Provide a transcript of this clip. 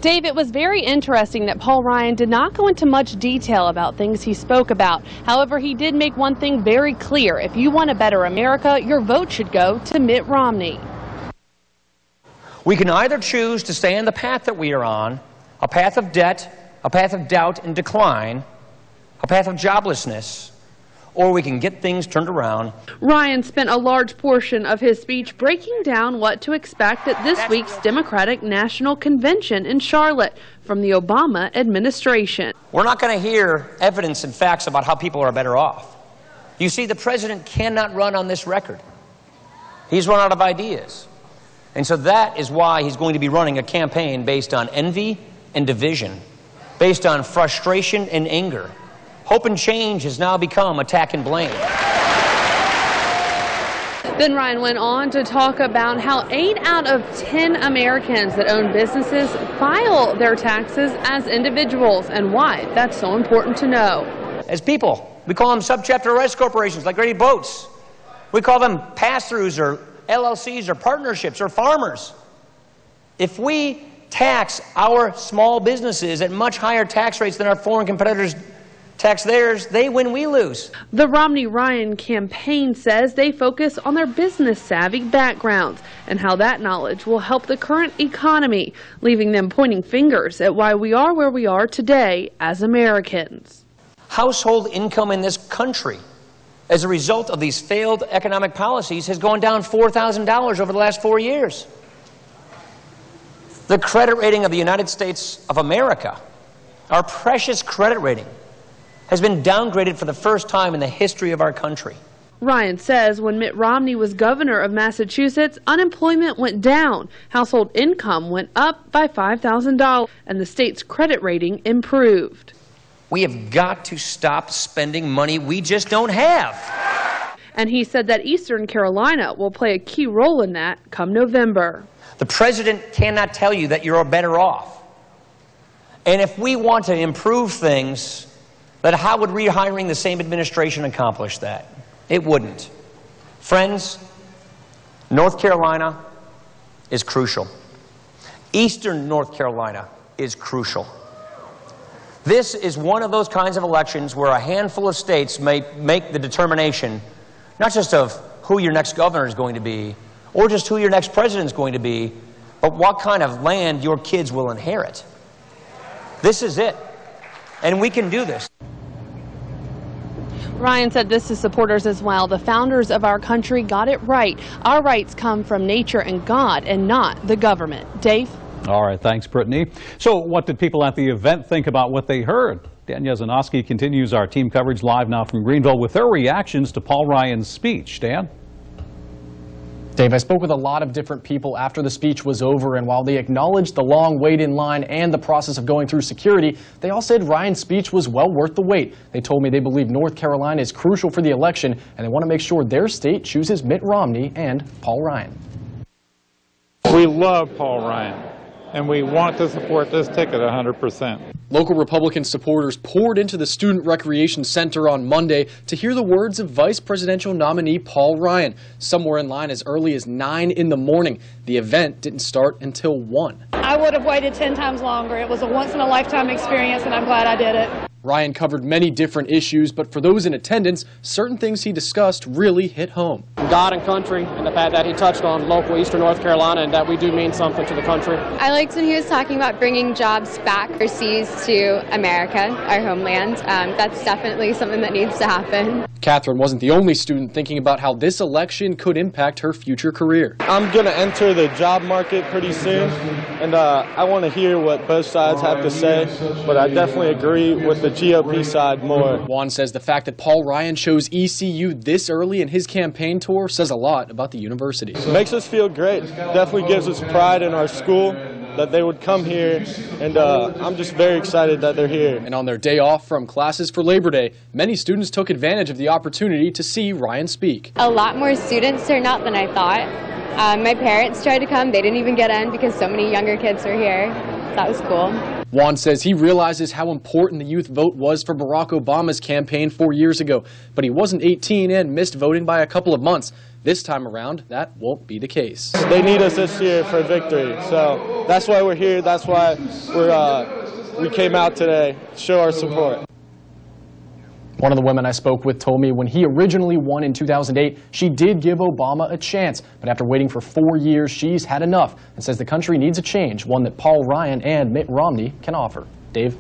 Dave, it was very interesting that Paul Ryan did not go into much detail about things he spoke about. However, he did make one thing very clear. If you want a better America, your vote should go to Mitt Romney. We can either choose to stay on the path that we are on, a path of debt, a path of doubt and decline, a path of joblessness, or we can get things turned around. Ryan spent a large portion of his speech breaking down what to expect at this week's Democratic National Convention in Charlotte from the Obama administration. We're not going to hear evidence and facts about how people are better off. You see, the president cannot run on this record. He's run out of ideas. And so that is why he's going to be running a campaign based on envy and division, based on frustration and anger. Hope and change has now become attack and blame. Then Ryan went on to talk about how 8 out of 10 Americans that own businesses file their taxes as individuals and why that's so important to know. As people, we call them subchapter S corporations like Ready Boats. We call them pass-throughs or LLCs or partnerships or farmers. If we tax our small businesses at much higher tax rates than our foreign competitors tax theirs, they win, we lose. The Romney-Ryan campaign says they focus on their business-savvy backgrounds and how that knowledge will help the current economy, leaving them pointing fingers at why we are where we are today as Americans. Household income in this country as a result of these failed economic policies has gone down $4,000 over the last 4 years. The credit rating of the United States of America, our precious credit rating, has been downgraded for the first time in the history of our country. Ryan says when Mitt Romney was governor of Massachusetts, unemployment went down, household income went up by $5,000, and the state's credit rating improved. We have got to stop spending money we just don't have. And he said that Eastern Carolina will play a key role in that come November. The president cannot tell you that you're better off. And if we want to improve things, then how would rehiring the same administration accomplish that? It wouldn't. Friends, North Carolina is crucial. Eastern North Carolina is crucial. This is one of those kinds of elections where a handful of states may make the determination, not just of who your next governor is going to be, or just who your next president is going to be, but what kind of land your kids will inherit. This is it. And we can do this. Ryan said this to supporters as well. The founders of our country got it right. Our rights come from nature and God and not the government. Dave? All right, thanks, Brittany. So what did people at the event think about what they heard? Dan Yesenosky continues our team coverage live now from Greenville with their reactions to Paul Ryan's speech. Dan? Dave, I spoke with a lot of different people after the speech was over, and while they acknowledged the long wait in line and the process of going through security, they all said Ryan's speech was well worth the wait. They told me they believe North Carolina is crucial for the election, and they want to make sure their state chooses Mitt Romney and Paul Ryan. We love Paul Ryan, and we want to support this ticket 100%. Local Republican supporters poured into the Student Recreation Center on Monday to hear the words of Vice Presidential nominee Paul Ryan. Some were in line as early as 9 in the morning. The event didn't start until 1. I would have waited 10 times longer. It was a once-in-a-lifetime experience, and I'm glad I did it. Ryan covered many different issues, but for those in attendance, certain things he discussed really hit home. God and country, and the fact that he touched on local Eastern North Carolina and that we do mean something to the country. I liked when he was talking about bringing jobs back overseas to America, our homeland. That's definitely something that needs to happen. Katherine wasn't the only student thinking about how this election could impact her future career. I'm going to enter the job market pretty soon, and I want to hear what both sides have to say, but I definitely agree with the GOP side more. Juan says the fact that Paul Ryan chose ECU this early in his campaign tour says a lot about the university. It makes us feel great. Definitely gives us pride in our school that they would come here, and I'm just very excited that they're here. And on their day off from classes for Labor Day, many students took advantage of the opportunity to see Ryan speak. A lot more students turned out than I thought. My parents tried to come. They didn't even get in because so many younger kids were here. That was cool. Juan says he realizes how important the youth vote was for Barack Obama's campaign 4 years ago, but he wasn't 18 and missed voting by a couple of months. This time around, that won't be the case. They need us this year for victory, so that's why we're here. That's why we came out today to show our support. One of the women I spoke with told me when he originally won in 2008, she did give Obama a chance. But after waiting for 4 years, she's had enough and says the country needs a change, one that Paul Ryan and Mitt Romney can offer. Dave?